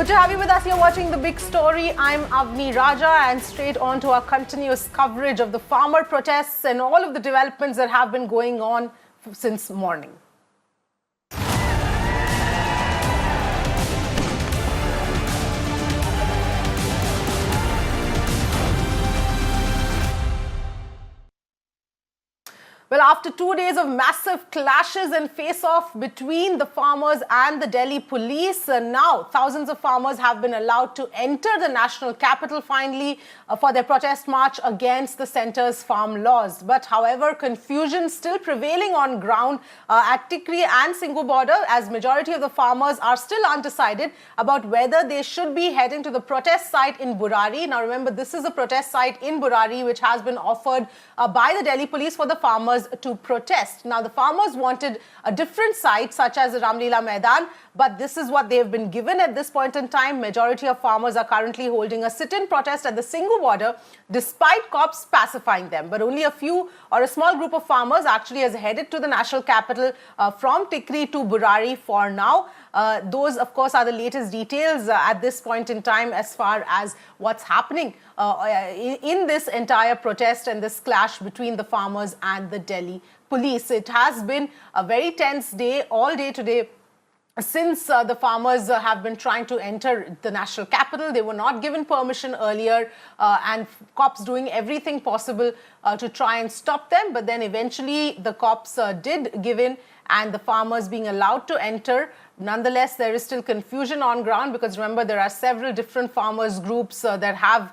Good to have you with us. You're watching The Big Story. I'm Avni Raja, and straight on to our continuous coverage of the farmer protests and all of the developments that have been going on since morning. Well, after 2 days of massive clashes and face-off between the farmers and the Delhi police, now thousands of farmers have been allowed to enter the national capital finally for their protest march against the centre's farm laws. But however, confusion still prevailing on ground at Tikri and Singhu border, as majority of the farmers are still undecided about whether they should be heading to the protest site in Burari. Now remember, this is a protest site in Burari which has been offered by the Delhi police for the farmers to protest. Now, the farmers wanted a different site, such as the Ramlila Maidan, but this is what they have been given at this point in time. Majority of farmers are currently holding a sit-in protest at the Singhu border, despite cops pacifying them. But only a few or a small group of farmers actually has headed to the national capital from Tikri to Burari for now. Those, of course, are the latest details at this point in time as far as what's happening in this entire protest and this clash between the farmers and the Delhi police. It has been a very tense day, all day today, since the farmers have been trying to enter the national capital. They were not given permission earlier, and cops doing everything possible to try and stop them. But then eventually the cops did give in, and the farmers being allowed to enter. Nonetheless, there is still confusion on ground, because remember, there are several different farmers groups that have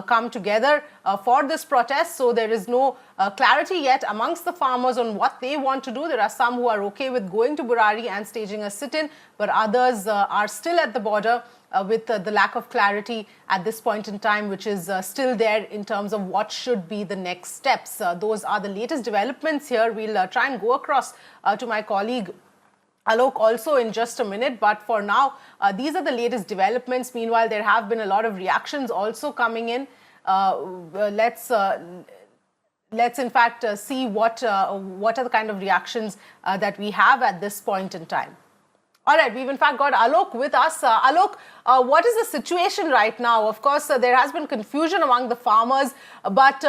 come together for this protest. So there is no clarity yet amongst the farmers on what they want to do. There are some who are okay with going to Burari and staging a sit-in, but others are still at the border with the lack of clarity at this point in time, which is still there in terms of what should be the next steps. Those are the latest developments here. We'll try and go across to my colleague Alok also in just a minute, but for now, these are the latest developments. Meanwhile, there have been a lot of reactions also coming in. Let's in fact see what are the kind of reactions that we have at this point in time. All right, we've in fact got Alok with us. Alok, what is the situation right now? Of course, there has been confusion among the farmers, but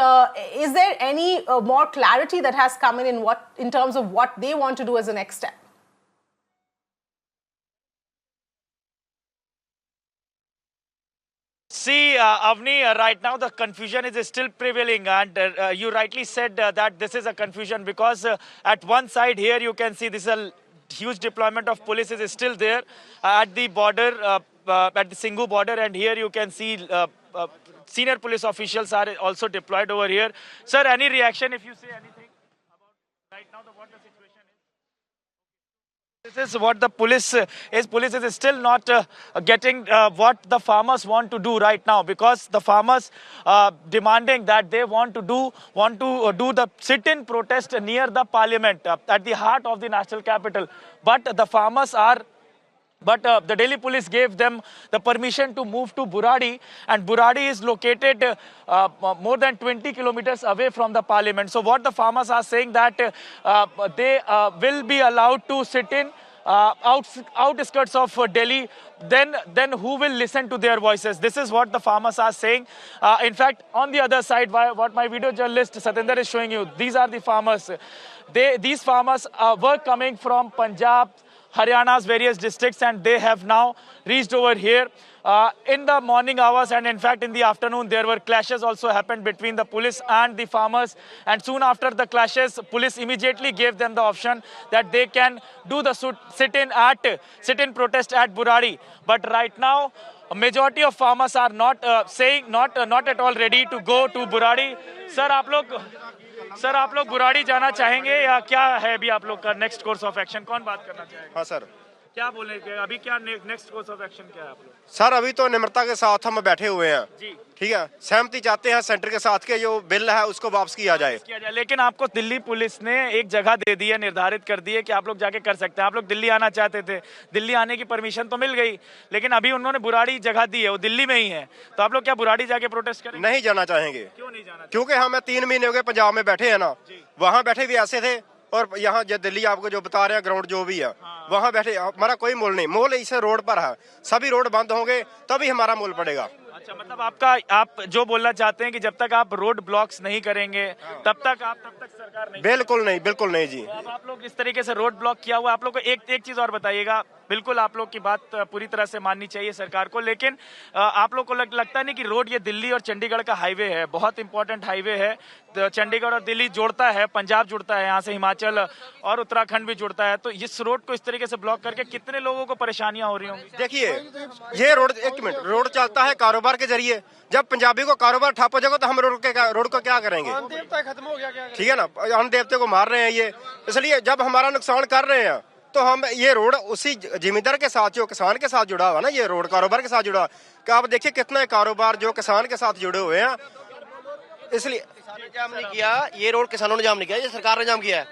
is there any more clarity that has come in terms of what they want to do as a next step? See, Avni, right now the confusion is still prevailing, and you rightly said that this is a confusion because at one side here you can see this is a huge deployment of police is still there at the border, at the Singhu border, and here you can see senior police officials are also deployed over here. Sir, any reaction if you say anything about right now what the situation is? This is what the police is. Police is still not getting what the farmers want to do right now, because the farmers demanding that they want to do the sit-in protest near the parliament at the heart of the national capital. But the farmers are. But the Delhi police gave them the permission to move to Burari, and Burari is located more than 20 kilometers away from the parliament. So what the farmers are saying that they will be allowed to sit in outskirts of Delhi, then who will listen to their voices? This is what the farmers are saying. In fact, on the other side, what my video journalist Satinder is showing you, these are the farmers. These farmers were coming from Punjab, Haryana's various districts, and they have now reached over here in the morning hours, and in fact in the afternoon there were clashes also happened between the police and the farmers, and soon after the clashes police immediately gave them the option that they can do the sit-in protest at Burari. But right now a majority of farmers are not not at all ready to go to Burari. Sir, आप लोग बुराड़ी जाना चाहेंगे या क्या है अभी आप लोग का नेक्स्ट कोर्स ऑफ एक्शन? कौन बात करना चाहेगा? हाँ सर, क्या बोलेंगे अभी? क्या नेक्स्ट कोर्स ऑफ एक्शन क्या है आप लोग? सर अभी तो निम्रता के साथ हम बैठे हुए हैं जी, ठीक है। सहमति चाहते हैं सेंटर के साथ के जो बिल है उसको वापस किया जाए। लेकिन आपको दिल्ली पुलिस ने एक जगह दे दी है, निर्धारित कर दी है कि आप लोग जाके कर सकते हैं। आप लोग दिल्ली आना चाहते थे, दिल्ली आने की परमिशन तो मिल गई, लेकिन अभी उन्होंने बुराड़ी जगह दी है, वो दिल्ली में ही है। तो आप लोग क्या बुराड़ी जाके प्रोटेस्ट करेंगे? नहीं जाना चाहेंगे। क्यों नहीं जाना? क्योंकि हम 3 महीने हो गए पंजाब में बैठे हैं ना, वहाँ बैठे भी ऐसे थे, और यहाँ जो दिल्ली आपको जो बता रहे हैं ग्राउंड जो भी है वहाँ बैठे, हमारा कोई मोल नहीं, मोल इसे रोड पर है, सभी रोड बंद होंगे तभी हमारा मोल पड़ेगा। अच्छा, मतलब आप जो बोलना चाहते हैं कि जब तक आप रोड ब्लॉक्स नहीं करेंगे तब तक सरकार नहीं। बिल्कुल नहीं, बिल्कुल नहीं जी। तो अब आप लोग इस तरीके से रोड ब्लॉक किया हुआ, आप लोग को एक चीज और बताइएगा। बिल्कुल आप लोग की बात पूरी तरह से माननी चाहिए सरकार को, लेकिन आप लोग को लगता नहीं कि रोड ये दिल्ली और चंडीगढ़ का हाईवे है, बहुत इंपॉर्टेंट हाईवे है, तो चंडीगढ़ और दिल्ली जोड़ता है, पंजाब जुड़ता है, यहाँ से हिमाचल और उत्तराखंड भी जुड़ता है, तो इस रोड को इस तरीके से ब्लॉक करके कितने लोगों को परेशानियां हो रही होंगी? देखिए ये रोड, एक मिनट, रोड चलता है कारोबार के जरिए, जब पंजाबी को कारोबार ठप हो जाएगा तो हम रोड को क्या करेंगे? खत्म हो गया क्या? ठीक है ना, अन्न देवते को मार रहे हैं ये, इसलिए जब हमारा नुकसान कर रहे हैं तो हम ये रोड उसी जिम्मेदार के साथ, जो किसान के साथ जुड़ा हुआ ना, ये रोड कारोबार के साथ जुड़ा, कि आप देखिए कितना कारोबार जो किसान के साथ जुड़े हुए हैं, इसलिए जाम नहीं किया ये रोड, किसानों ने जाम नहीं किया, ये सरकार ने जाम किया है।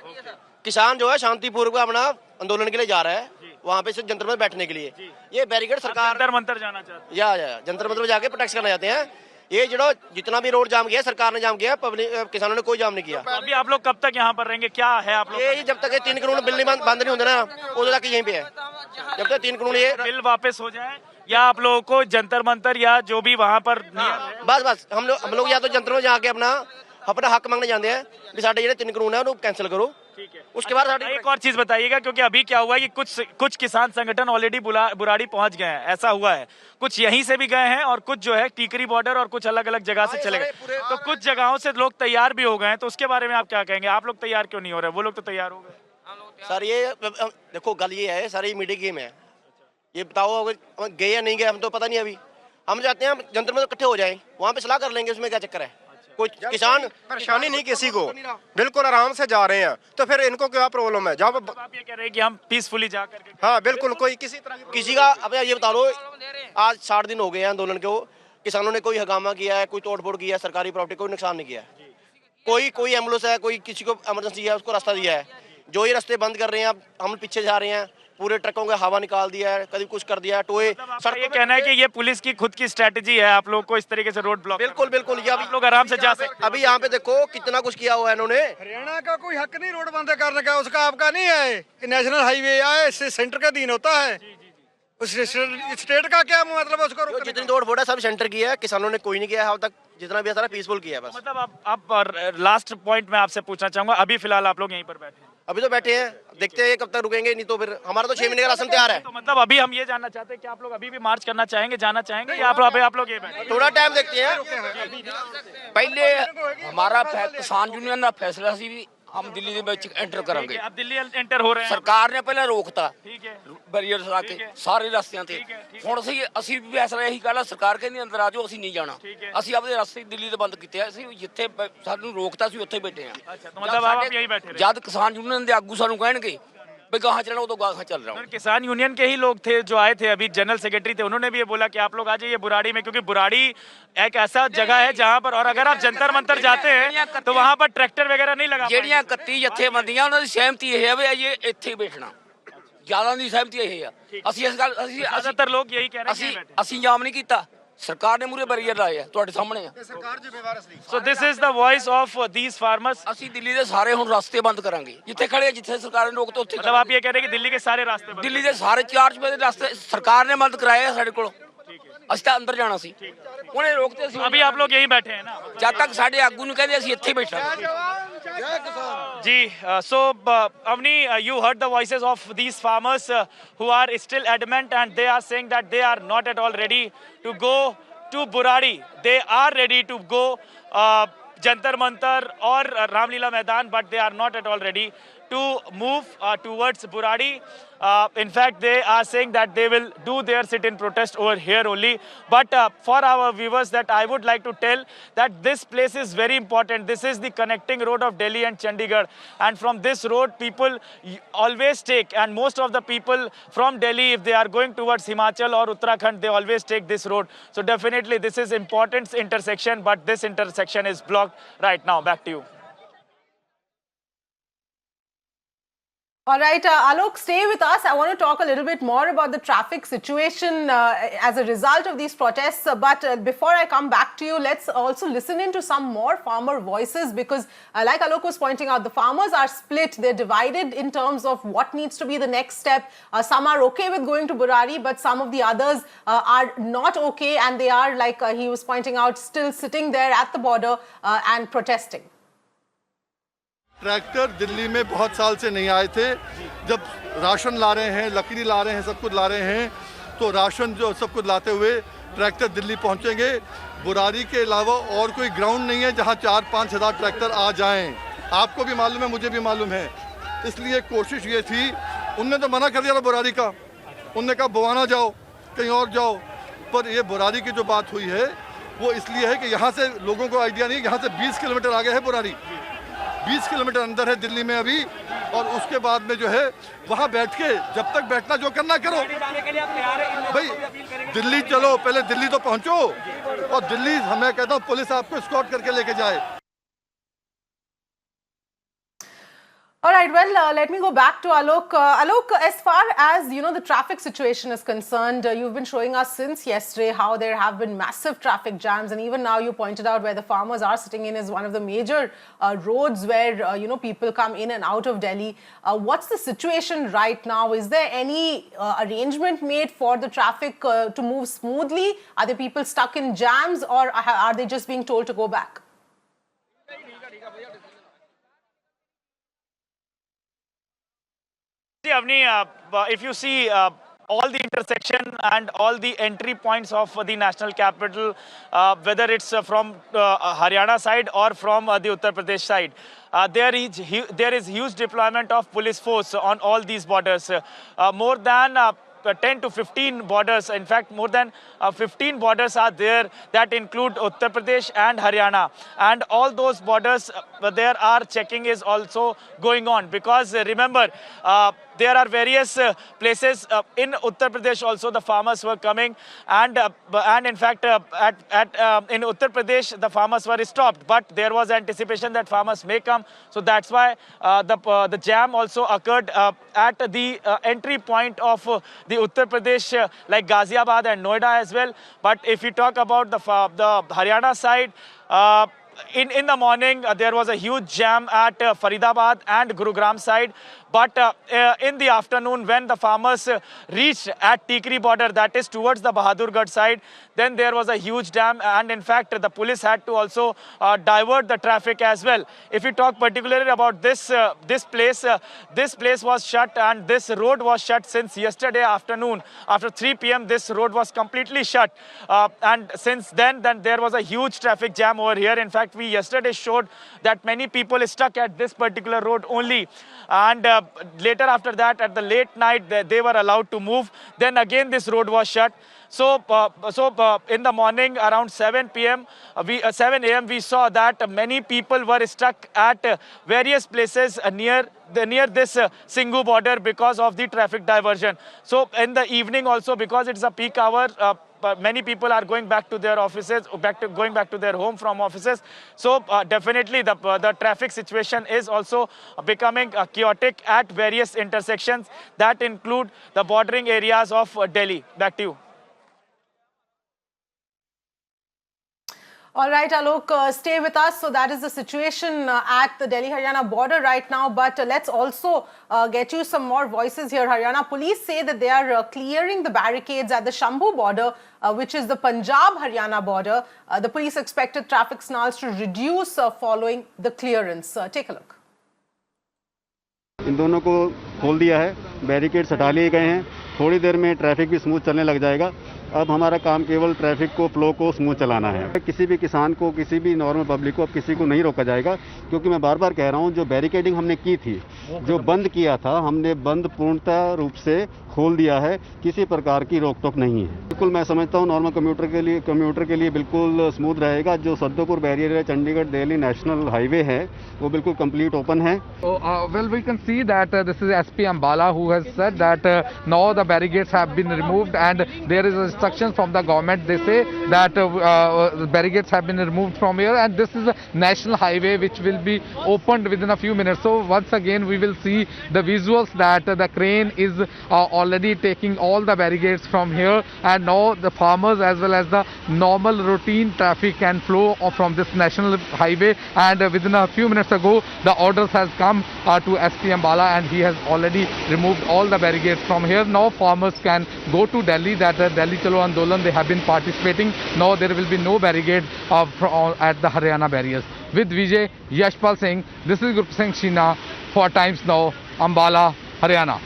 किसान जो है शांतिपूर्वक अपना आंदोलन के लिए जा रहा है, वहाँ पे सिर्फ जंतर में बैठने के लिए। ये बैरिकेड सरकार जंतर मंतर जाना चाहते हैं? या जंतर मंतर में जाके प्रोटेक्ट करना चाहते हैं। ये जो जितना भी रोड जाम किया सरकार ने जाम किया, पब्लिक किसानों ने कोई जाम नहीं किया। तो अभी आप लोग कब तक यहाँ पर रहेंगे, क्या है आप लोग? ये जब तक ये 3 कानून बिल नहीं बंद नहीं होते ना, उधर तक यहीं पे है। जब तक 3 कानून ये बिल वापस हो जाए, या आप लोगों को जंतर मंतर या जो भी वहाँ पर बस हम लोग या तो जंतर में जाके अपना हक मांगने जाते हैं कि साढ़े जो 3 कानून है उन्हें कैंसिल करो। उसके बाद एक और चीज बताइएगा, क्योंकि अभी क्या हुआ है कि कुछ किसान संगठन ऑलरेडी बुराड़ी पहुंच गए हैं, ऐसा हुआ है, कुछ यहीं से भी गए हैं और कुछ जो है टीकरी बॉर्डर और कुछ अलग अलग जगह से चले गए, तो कुछ जगहों से लोग तैयार भी हो गए हैं, तो उसके बारे में आप क्या कहेंगे? आप लोग तैयार क्यों नहीं हो रहे? वो लोग तो तैयार हो गए। सर ये देखो गल ये है, सारी मीडिया गेम है, ये बताओ अगर गए या नहीं गए हम तो पता नहीं। अभी हम चाहते हैं जंतर में इकट्ठे हो जाएं, वहाँ पे सलाह कर लेंगे, उसमें क्या चक्कर है? कोई किसान परेशानी नहीं किसी को, बिल्कुल आराम से जा रहे हैं, तो फिर इनको क्या प्रॉब्लम है? जब आप ये कह रहे हैं कि हम पीसफुली जा करके, हाँ बिल्कुल, कोई किसी तरह की किसी का, अब ये बता लो आज 60 दिन हो गए हैं आंदोलन को, किसानों ने कोई हंगामा किया है, कोई तोड़फोड़ किया है, सरकारी प्रॉपर्टी कोई नुकसान नहीं किया है। कोई एम्बुलेंस है, कोई किसी को इमरजेंसी है उसको रास्ता दिया है। जो ये रास्ते बंद कर रहे हैं, अब हम पीछे जा रहे हैं, पूरे ट्रकों का हवा निकाल दिया है, कभी कुछ कर दिया है, टोए ये कहना है कि ये पुलिस की खुद की स्ट्रेटेजी है आप लोग को इस तरीके से रोड ब्लॉक? बिल्कुल ये आप लोग आराम से जा सकते। अभी यहाँ पे देखो कितना कुछ किया हुआ है इन्होंने। हरियाणा का कोई हक नहीं रोड बंद करने का, उसका आपका नहीं है, कि नेशनल हाईवे है, इससे सेंटर का अधीन होता है। उस स्टेट का क्या मतलब उसको रोकने जितनी तोड़ फोड़ है सब सेंटर की है, किसानों ने कोई नहीं किया है अब तक, जितना भी सारा पीसफुल किया है बस। मतलब आप लास्ट पॉइंट में आपसे पूछना चाहूंगा, अभी फिलहाल आप लोग यहीं पर बैठे हैं? अभी तो बैठे हैं, देखते हैं कब तक रुकेंगे, नहीं तो फिर हमारा तो 6 महीने का राशन तैयार है। तो मतलब अभी हम ये जानना चाहते हैं कि आप लोग अभी भी मार्च करना चाहेंगे, जाना चाहेंगे, या आप लोग ये बैठे? थोड़ा टाइम देखते हैं। ਪਹਿਲੇ हमारा किसान यूनियन ਦਾ फैसला ਸੀ ਵੀ हम दिल्ली ਦੇ ਵਿੱਚ ਐਂਟਰ ਕਰਾਂਗੇ। आप दिल्ली एंटर हो रहे हैं? ਸਰਕਾਰ ਨੇ ਪਹਿਲਾਂ ਰੋਕਤਾ ठीक है, ਬੈਰੀਅਰ ਲਾ ਕੇ ਸਾਰੇ ਰਸਤਿਆਂ ਤੇ। ਹੁਣ ਅਸੀਂ ਵੀ ਫੈਸਲਾ ਇਹੀ ਕਰ ਲਿਆ, ਸਰਕਾਰ ਕਹਿੰਦੀ ਅੰਦਰ ਆ ਜਾਓ, ਅਸੀਂ ਨਹੀਂ ਜਾਣਾ। ਅਸੀਂ ਆਪਣੇ ਰਸਤੇ ਦਿੱਲੀ ਦੇ ਬੰਦ ਕੀਤੇ ਆ, ਅਸੀਂ ਜਿੱਥੇ ਸਾਨੂੰ ਰੋਕਤਾ ਸੀ ਉੱਥੇ ਬੈਠੇ ਆ। अच्छा, तो मतलब आप यही बैठे रहे? ਜਦ ਕਿਸਾਨ ਯੂਨੀਅਨ ਦੇ ਆਗੂ ਸਾਨੂੰ ਕਹਿਣਗੇ ਵੀ ਗਾਹਾਂ ਚੱਲਣਾ, ਉਦੋਂ ਗਾਹਾਂ ਚੱਲ ਰਹਾ। किसान यूनियन के ही लोग थे जो आए थे, अभी जनरल सेक्रेटरी थे, उन्होंने भी ये बोला कि आप लोग आ जाइए बुराड़ी में, क्योंकि बुराड़ी एक ऐसा जगह है जहाँ पर, और अगर आप जंतर मंतर जाते हैं तो वहाँ पर ट्रैक्टर वगैरह नहीं लगा ਜਿਹੜੀਆਂ 31 ਜਥੇਬੰਦੀਆਂ ਉਹਨਾਂ ਦੀ ਸਹਿਮਤੀ ਇਹ ਹੈ ਵੀ ਇਹ ਇੱਥੇ ਹੀ ਬੈਠਣਾ, ਜ਼ਿਆਦਾ ਦੀ ਸਹਿਮਤੀ ਇਹ ਆ। ਅਸੀਂ ਇਸ ਗੱਲ ਅਸੀਂ ज्यादातर लोग यही कह रहे हैं। ਅਸੀਂ ਜਾਮ ਨਹੀਂ ਕੀਤਾ, ਸਰਕਾਰ ਨੇ ਮੂਰੇ ਬੈਰੀਅਰ ਲਾਏ ਆ, ਤੁਹਾਡੇ ਸਾਹਮਣੇ ਆ। ਸਰਕਾਰ ਜ਼ਿੰਮੇਵਾਰ ਅਸਲੀ। So this is the voice of these farmers. ਅਸੀਂ ਦਿੱਲੀ ਦੇ ਸਾਰੇ ਹੁਣ ਰਸਤੇ ਬੰਦ ਕਰਾਂਗੇ, ਜਿੱਥੇ ਖੜੇ ਆ, ਜਿੱਥੇ ਸਰਕਾਰ ਨੇ ਰੋਕਤਾ ਉੱਥੇ। मतलब आप ये कह रहे हैं कि दिल्ली के सारे रास्ते बंद? ਦਿੱਲੀ ਦੇ ਸਾਰੇ 4 ਰੁਪਏ ਦੇ ਰਸਤੇ ਸਰਕਾਰ ਨੇ ਬੰਦ ਕਰਾਏ ਆ ਸਾਡੇ ਕੋਲ, ਅਸੀਂ ਤਾਂ ਅੰਦਰ ਜਾਣਾ ਸੀ, ਉਹਨੇ ਰੋਕਤੇ ਸੀ। अभी आप लोग यहीं बैठे हैं ना? ਜਦ ਤੱਕ ਸਾਡੇ ਆਗੂ ਨੂੰ ਕਹਿੰਦੇ ਅਸੀਂ ਇੱਥੇ ਬੈਠਾਂਗੇ। Ji, so Avni, you heard the voices of these farmers who are still adamant, and they are saying that they are not at all ready to go to Buradi. They are ready to go Jantar Mantar or Ramlila Maidan, but they are not at all ready to move towards Buradi. In fact, they are saying that they will do their sit-in protest over here only. But for our viewers, that I would like to tell that this place is very important. This is the connecting road of Delhi and Chandigarh. And from this road, people always take, and most of the people from Delhi, if they are going towards Himachal or Uttarakhand, they always take this road. So definitely this is important intersection, but this intersection is blocked right now. Back to you. All right, Alok, stay with us. I want to talk a little bit more about the traffic situation as a result of these protests. But before I come back to you, let's also listen into some more farmer voices because like Alok was pointing out, the farmers are split. They're divided in terms of what needs to be the next step. Some are okay with going to Burari, but some of the others are not okay. And they are, like he was pointing out, still sitting there at the border and protesting. Tractor Delhi में बहुत साल से नहीं आए थे। जब ration ला रहे हैं, लकड़ी ला रहे हैं, सब कुछ ला रहे हैं, तो राशन जो सब कुछ लाते हुए ट्रैक्टर दिल्ली पहुंचेंगे। बुरारी के अलावा और कोई ग्राउंड नहीं है जहां 4-5 हज़ार ट्रैक्टर आ जाएं। आपको भी मालूम है, मुझे भी मालूम है। इसलिए कोशिश ये थी, उनने तो मना कर दिया था बुरारी का, उनने कहा बुआना जाओ, कहीं और जाओ। पर ये बुरारी की जो बात हुई है वो इसलिए है कि यहाँ से लोगों को आइडिया नहीं, यहाँ से 20 किलोमीटर आगे है बुरारी, 20 किलोमीटर अंदर है दिल्ली में अभी। और उसके बाद में जो है वहाँ बैठ के जब तक बैठना जो करना करो भाई, दिल्ली चलो, पहले दिल्ली तो पहुँचो। और दिल्ली मैं कहता हूँ पुलिस आपको स्कॉट करके लेके जाए। All right, well, let me go back to Alok. Alok, as far as, you know, the traffic situation is concerned, you've been showing us since yesterday how there have been massive traffic jams. And even now you pointed out where the farmers are sitting in is one of the major roads where, you know, people come in and out of Delhi. What's the situation right now? Is there any arrangement made for the traffic to move smoothly? Are the people stuck in jams or are they just being told to go back? Avni, if you see all the intersection and all the entry points of the national capital, whether it's from Haryana side or from the Uttar Pradesh side, there is huge deployment of police force on all these borders. More than 10 to 15 borders, in fact more than 15 borders are there that include Uttar Pradesh and Haryana, and all those borders there are checking is also going on because remember there are various places in Uttar Pradesh also the farmers were coming, and in fact in Uttar Pradesh the farmers were stopped, but there was anticipation that farmers may come, so that's why the jam also occurred at the entry point of the Uttar Pradesh like Ghaziabad and Noida as well. But if you talk about the Haryana side, in the morning there was a huge jam at Faridabad and Gurugram side. But in the afternoon, when the farmers reached at Tikri border, that is towards the Bahadurgarh side, then there was a huge jam, and in fact the police had to also divert the traffic as well. If you talk particularly about this place was shut, and this road was shut since yesterday afternoon. After 3 p.m. this road was completely shut, and since then there was a huge traffic jam over here. In fact, we yesterday showed that many people stuck at this particular road only, and later after that at the late night they were allowed to move. Then again this road was shut. So in the morning around 7 a.m. we saw that many people were stuck at various places near this Singhu border because of the traffic diversion. So in the evening also, because it's a peak hour, many people are going back to their offices, going back to their home from offices. So definitely the traffic situation is also becoming chaotic at various intersections that include the bordering areas of Delhi. Back to you. All right, Alok, stay with us. So that is the situation at the Delhi-Haryana border right now. But let's also get you some more voices here. Haryana police say that they are clearing the barricades at the Shambhu border, which is the Punjab-Haryana border. The police expected traffic snarls to reduce following the clearance. Take a look. इन दोनों को खोल दिया है, barricades हटा लिए गए हैं। थोड़ी देर में ट्रैफिक भी स्मूथ चलने लग जाएगा। अब हमारा काम केवल ट्रैफिक को, फ्लो को स्मूथ चलाना है। किसी भी किसान को, किसी भी नॉर्मल पब्लिक को अब किसी को नहीं रोका जाएगा, क्योंकि मैं बार बार कह रहा हूं, जो बैरिकेडिंग हमने की थी, जो बंद किया था, हमने बंद पूर्णतः रूप से खोल दिया है। किसी प्रकार की रोक टोक नहीं है। बिल्कुल मैं समझता हूं नॉर्मल कम्यूटर के लिए बिल्कुल स्मूथ रहेगा। जो सद्दोपुर बैरियर है, चंडीगढ़ दिल्ली नेशनल हाईवे है, वो बिल्कुल कंप्लीट ओपन है। Well, we can see that this is SP Ambala who has said that now the barricades have been removed and there is instructions from the government. They say that barricades have been removed from here, and this is a national highway which will be opened within a few minutes. So once again we will see the visuals that the crane is already taking all the barricades from here, and now the farmers as well as the normal routine traffic can flow from this national highway. And within a few minutes ago, the orders has come to SP Ambala, and he has already removed all the barricades from here. Now farmers can go to Delhi, that Delhi Chalo Andolan they have been participating. Now there will be no barricade at the Haryana barriers. With Vijay, Yashpal Singh, this is Gurpreet Singh Sheena for Times Now, Ambala, Haryana.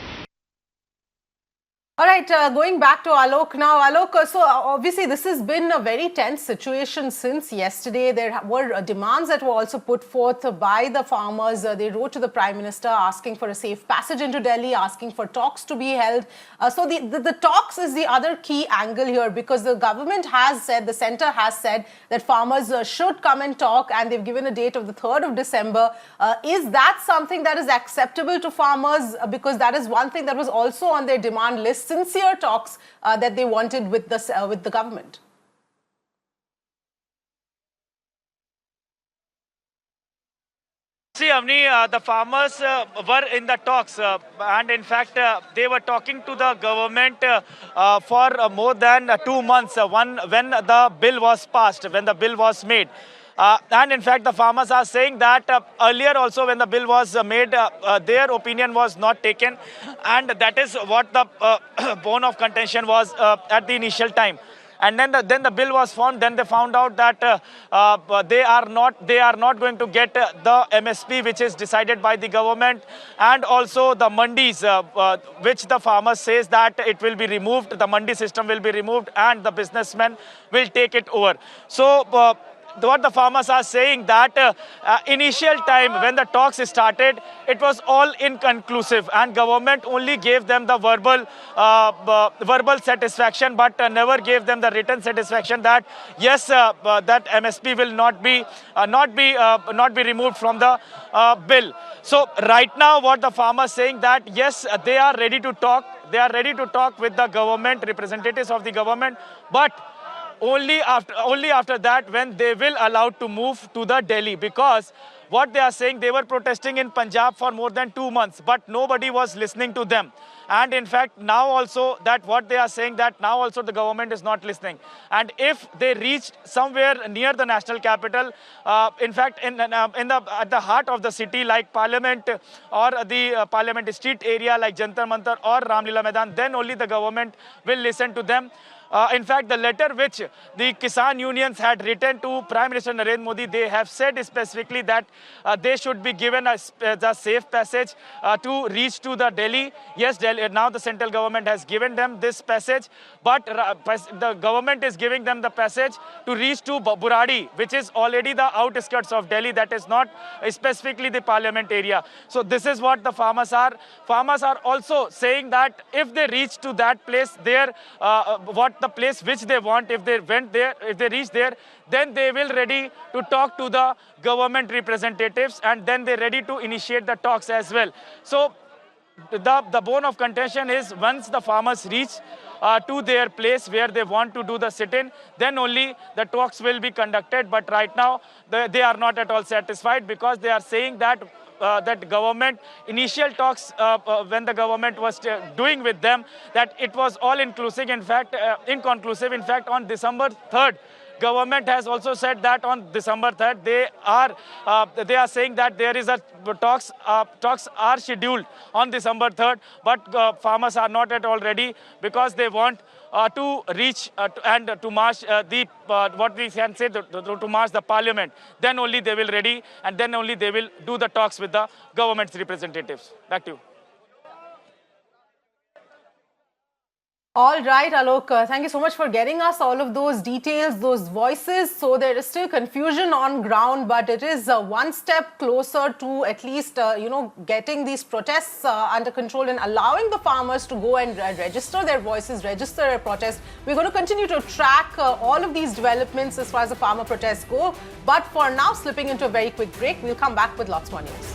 All right, going back to Alok now. Alok, so obviously this has been a very tense situation since yesterday. There were demands that were also put forth by the farmers. They wrote to the Prime Minister asking for a safe passage into Delhi, asking for talks to be held. So the talks is the other key angle here, because the government has said, the centre has said that farmers should come and talk, and they've given a date of the 3rd of December. Is that something that is acceptable to farmers? Because that is one thing that was also on their demand list, sincere talks that they wanted with the government. See, Avni, the farmers were in the talks, and in fact, they were talking to the government for more than 2 months. When the bill was passed, when the bill was made. And in fact, the farmers are saying that earlier also when the bill was made, their opinion was not taken. And that is what the bone of contention was at the initial time. And then the bill was formed. Then they found out that they are not going to get the MSP which is decided by the government, and also the mandis which the farmers says that it will be removed. The mandi system will be removed, and the businessmen will take it over. So what the farmers are saying that initial time when the talks started, it was all inconclusive, and government only gave them the verbal satisfaction, but never gave them the written satisfaction that yes, that MSP will not be removed from the bill. So right now, what the farmers saying that yes, they are ready to talk. They are ready to talk with the government, representatives of the government, but only after that when they will allowed to move to the Delhi, because what they are saying, they were protesting in Punjab for more than 2 months, but nobody was listening to them. And in fact, now also that what they are saying that now also the government is not listening. And if they reached somewhere near the national capital, in fact, at the heart of the city like Parliament or the Parliament Street area like Jantar Mantar or Ramlila Maidan, then only the government will listen to them. In fact, the letter which the Kisan unions had written to Prime Minister Narendra Modi, they have said specifically that they should be given the safe passage to reach to the Delhi. Yes, now the central government has given them this passage, but the government is giving them the passage to reach to Buradi, which is already the outskirts of Delhi. That is not specifically the Parliament area. So this is what the farmers are. Farmers are also saying that if they reach to that place there, the place which they want, if they went there, if they reach there, then they will ready to talk to the government representatives, and then they're ready to initiate the talks as well. So the bone of contention is once the farmers reach to their place where they want to do the sit-in, then only the talks will be conducted. But right now, they are not at all satisfied, because they are saying that that government initial talks when the government was doing with them, that it was all inclusive, in fact inconclusive. In fact, on December 3rd, government has also said that on December 3rd they are saying that there is a talks are scheduled on December 3rd, but farmers are not at all ready, because they want to reach and to march what we can say to march the Parliament. Then only they will ready, and then only they will do the talks with the government's representatives. Back to you. All right, Alok, thank you so much for getting us all of those details, those voices. So there is still confusion on ground, but it is one step closer to at least, getting these protests under control and allowing the farmers to go and register their voices, register their protest. We're going to continue to track all of these developments as far as the farmer protests go. But for now, slipping into a very quick break, we'll come back with lots more news.